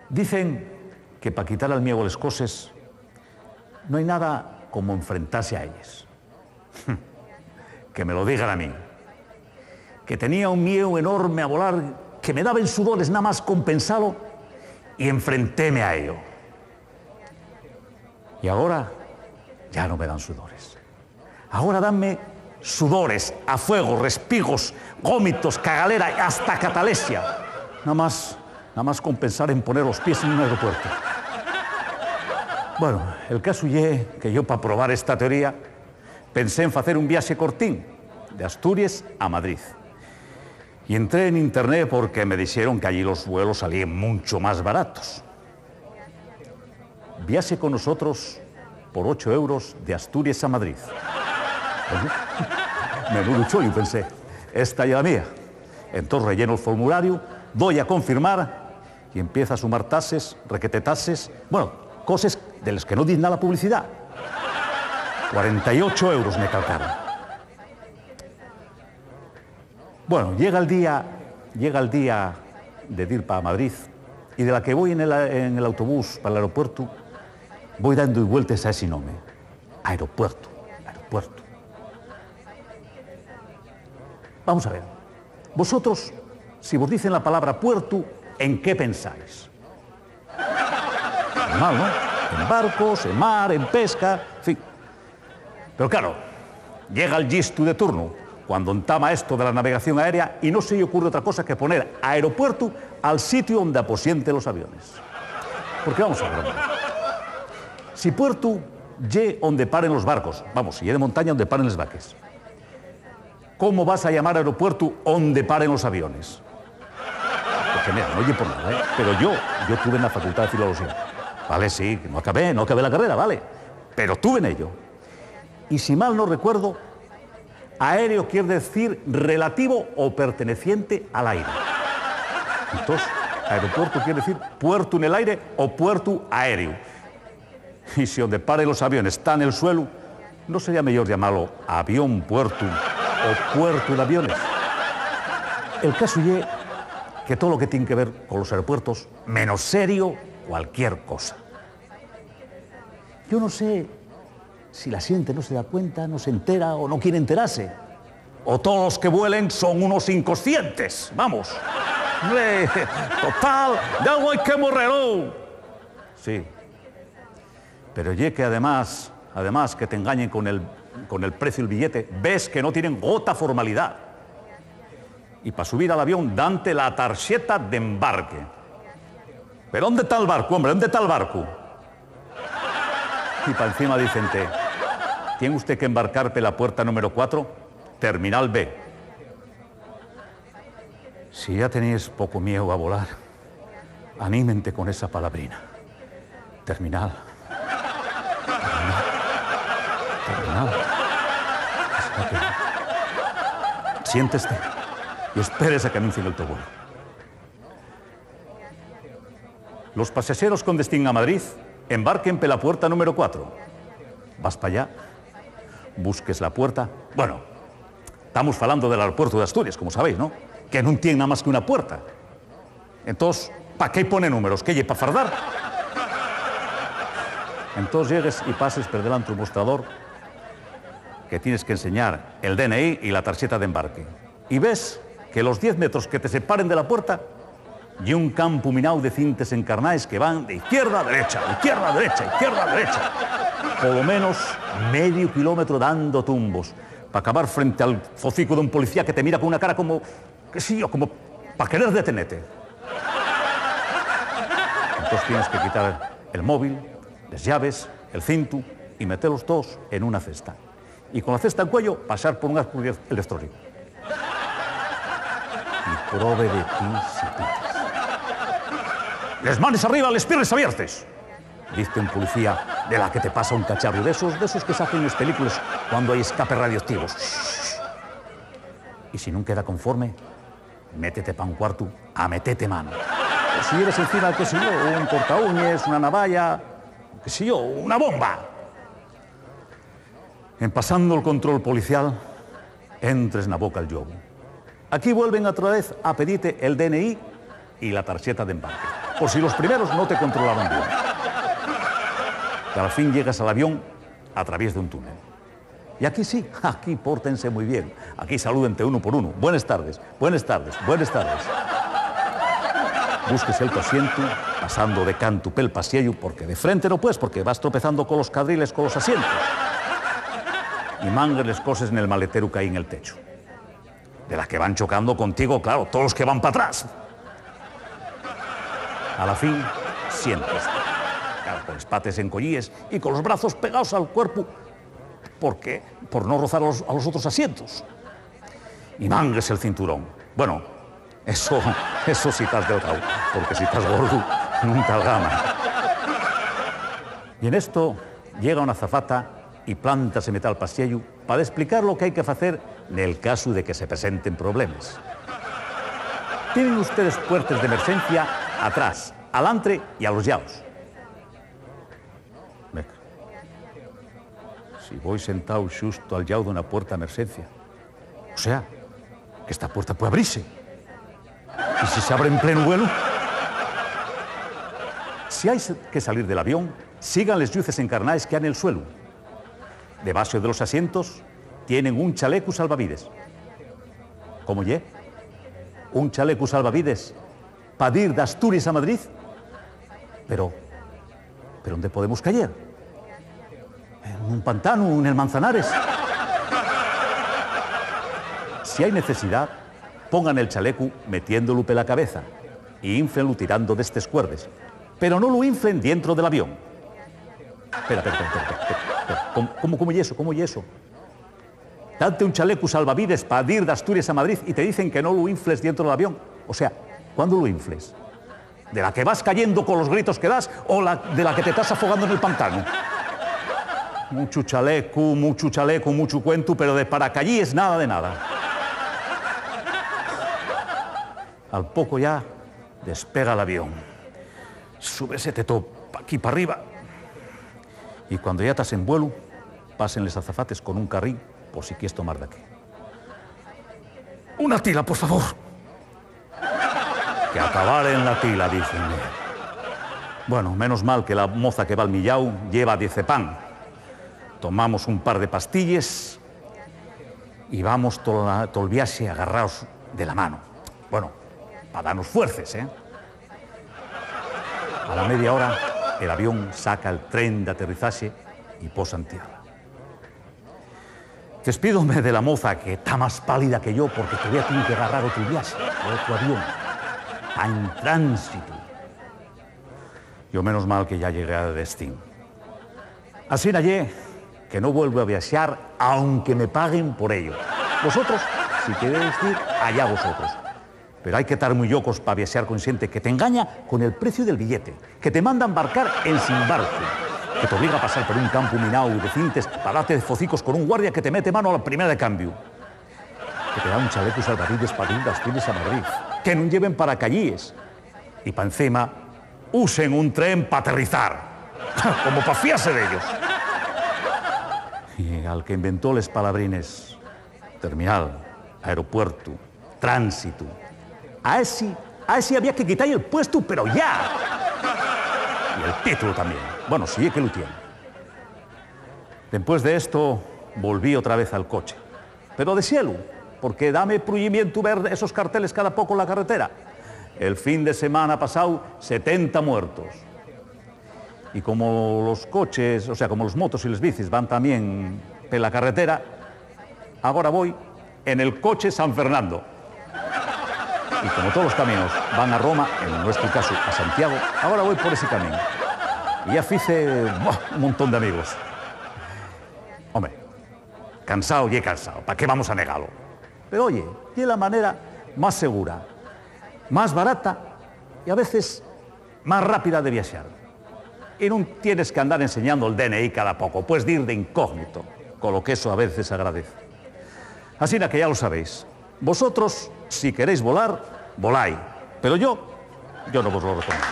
Dicen que para quitar al miedo a las cosas no hay nada como enfrentarse a ellas. Que me lo digan a mí. Que tenía un miedo enorme a volar, que me daban sudores nada más compensado, y enfrentéme a ello. Y ahora ya no me dan sudores. Ahora danme sudores, a fuego, respigos, gómitos, cagalera y hasta catalesia. Nada más con pensar en poner los pies en un aeropuerto. Bueno, el caso es que yo, para probar esta teoría, pensé en hacer un viaje cortín, de Asturias a Madrid. Y entré en internet porque me dijeron que allí los vuelos salían mucho más baratos. Viaje con nosotros por 8 euros de Asturias a Madrid. Menudo chollo, pensé. Esta ya la mía. Entonces relleno el formulario, doy a confirmar y empieza a sumar tases, requetetases, bueno, cosas de las que no dicen nada la publicidad. 48 euros me calcaron. Bueno, llega el día de ir para Madrid y de la que voy en el autobús para el aeropuerto, voy dando vueltas a ese nombre. Aeropuerto. Vamos a ver. Vosotros, si vos dicen la palabra puerto, ¿en qué pensáis? Normal, ¿no? En barcos, en mar, en pesca, en fin. Pero claro, llega el gistu de turno, cuando entama esto de la navegación aérea, y no se le ocurre otra cosa que poner aeropuerto al sitio donde aposienten los aviones. Porque vamos a ver, si puerto ye donde paren los barcos, vamos, si ye de montaña donde paren los vaques, ¿cómo vas a llamar aeropuerto donde paren los aviones? Porque mira, no oye por nada, ¿eh? Pero yo tuve en la Facultad de Filología. Vale, sí, no acabé la carrera, vale. Pero tuve en ello. Y si mal no recuerdo, aéreo quiere decir relativo o perteneciente al aire. Entonces, aeropuerto quiere decir puerto en el aire o puerto aéreo. Y si donde paren los aviones está en el suelo, ¿no sería mejor llamarlo avión puerto o puerto de aviones? El caso es que todo lo que tiene que ver con los aeropuertos, menos serio cualquier cosa. Yo no sé si la gente no se da cuenta, no se entera o no quiere enterarse. O todos los que vuelen son unos inconscientes. Vamos. Total, de algo hay que morrer. Sí. Pero ye que además que te engañen con el precio del billete, ves que no tienen gota formalidad. Y para subir al avión, dante la tarjeta de embarque. ¿Pero dónde está el barco, hombre? ¿Dónde está el barco? Y para encima dicen, ¿tiene usted que embarcar por la puerta número 4? Terminal B. Si ya tenéis poco miedo a volar, anímente con esa palabrina. Terminal. Siéntese y espérese a que anuncien el autovuelo. Los pasajeros con destino a Madrid embarquen por la puerta número 4. Vas para allá, busques la puerta. Bueno, estamos hablando del aeropuerto de Asturias, como sabéis, ¿no? Que no tiene nada más que una puerta. Entonces, ¿para qué pone números? ¿Qué hay para fardar? Entonces llegues y pases por delante un mostrador que tienes que enseñar el DNI y la tarjeta de embarque. Y ves que los 10 metros que te separen de la puerta y un campo minado de cintes encarnaes que van de izquierda a derecha, izquierda a derecha, izquierda a derecha. Por lo menos medio kilómetro dando tumbos para acabar frente al focico de un policía que te mira con una cara como, qué sé yo, como para querer detenerte. Entonces tienes que quitar el móvil, las llaves, el cinto y meterlos todos en una cesta. Y con la cesta al cuello pasar por un el electrónico. Y prove de ti si pites. Les manes arriba, les piernas abiertas. Dice un policía de la que te pasa un cacharro de esos que se hacen en las películas cuando hay escapes radioactivos. Y si no queda conforme, métete pa' un cuarto a metete mano. O si eres encima, qué sé yo, un cortaúñes, una navalla, qué sé yo, una bomba. En pasando el control policial, entres en la boca el yobo. Aquí vuelven otra vez a pedirte el DNI y la tarjeta de embarque. por si los primeros no te controlaban bien. Que al fin llegas al avión a través de un túnel. Y aquí sí, aquí pórtense muy bien. Aquí salúdente uno por uno. Buenas tardes, buenas tardes, buenas tardes. Búsquese el tu asiento, pasando de canto pel pasillo, porque de frente no puedes, porque vas tropezando con los cadriles, con los asientos. Y mangues les cosas en el maletero que hay en el techo. De las que van chocando contigo, claro, todos los que van para atrás. A la fin, sientes. Claro, con los pates encollíes y con los brazos pegados al cuerpo. ¿Por qué? Por no rozar a los otros asientos. Y mangues el cinturón. Bueno, eso sí estás delgado, porque si estás gordo, nunca al gana. Y en esto llega una azafata y plántase al pasillo para explicar lo que hay que hacer en el caso de que se presenten problemas. Tienen ustedes puertas de emergencia atrás, adelante y a los lados. Si voy sentado justo al lado de una puerta de emergencia, o sea, que esta puerta puede abrirse. ¿Y si se abre en pleno vuelo? Si hay que salir del avión, sigan las luces encarnadas que hay en el suelo. Debajo de los asientos tienen un chaleco salvavides. ¿Cómo ye? Un chaleco salvavides para ir de Asturias a Madrid. Pero ¿dónde podemos caer? ¿En un pantano, en el Manzanares? Si hay necesidad, pongan el chaleco metiéndolo por la cabeza y inflenlo tirando de estos cuerdes. Pero no lo inflen dentro del avión. Espera. ¿Cómo y eso? ¿Cómo y eso? Date un chaleco salvavides para ir de Asturias a Madrid y te dicen que no lo infles dentro del avión. O sea, ¿cuándo lo infles? ¿De la que vas cayendo con los gritos que das o de la que te estás afogando en el pantano? Mucho chaleco, mucho cuento, pero de paracaidís nada de nada. Al poco ya despega el avión. Súbese todo aquí para arriba. Y cuando ya estás en vuelo, pasen los azafates con un carril por si quieres tomar de aquí. Una tila, por favor. Que acabar en la tila, dicen. Bueno, menos mal que la moza que va al millau lleva diazepam. Tomamos un par de pastillas y vamos todo el viaje agarrados de la mano. Bueno, para darnos fuerzas, ¿eh? A la media hora, el avión saca el tren de aterrizaje y posa en tierra. Despídome de la moza, que está más pálida que yo, porque todavía tiene que agarrar otro viaje, otro avión, en tránsito. Yo menos mal que ya llegué al destino. Así nayé, que no vuelvo a viajar, aunque me paguen por ello. Vosotros, si queréis ir, allá vosotros. Pero hay que estar muy locos para viajar con gente que te engaña con el precio del billete, que te manda embarcar en sin barco, que te obliga a pasar por un campo minado de cintes para darte de focicos con un guardia que te mete mano a la primera de cambio, que te da un chaleco salvavides para ir de Asturias a Madrid, que no lleven paracaidís y para encima usen un tren para aterrizar, como para fiarse de ellos. Y al que inventó les palabrines terminal, aeropuerto, tránsito, a ese había que quitarle el puesto, pero ya. Y el título también. Bueno, sí es que lo tiene. Después de esto, volví otra vez al coche. Pero de cielo, porque dame prohibimiento ver esos carteles cada poco en la carretera. El fin de semana pasado, 70 muertos. Y como los coches, o sea, como los motos y las bicis van también en la carretera, ahora voy en el coche San Fernando. Y como todos los caminos van a Roma, en nuestro caso a Santiago, ahora voy por ese camino. Y ya hice un montón de amigos. Hombre, cansado y he cansado, ¿para qué vamos a negarlo? Pero oye, y es la manera más segura, más barata y a veces más rápida de viajar. Y no tienes que andar enseñando el DNI cada poco, puedes ir de incógnito, con lo que eso a veces agradece. Así que ya lo sabéis. Vosotros, si queréis volar, voláis. Pero yo no vos lo recomiendo.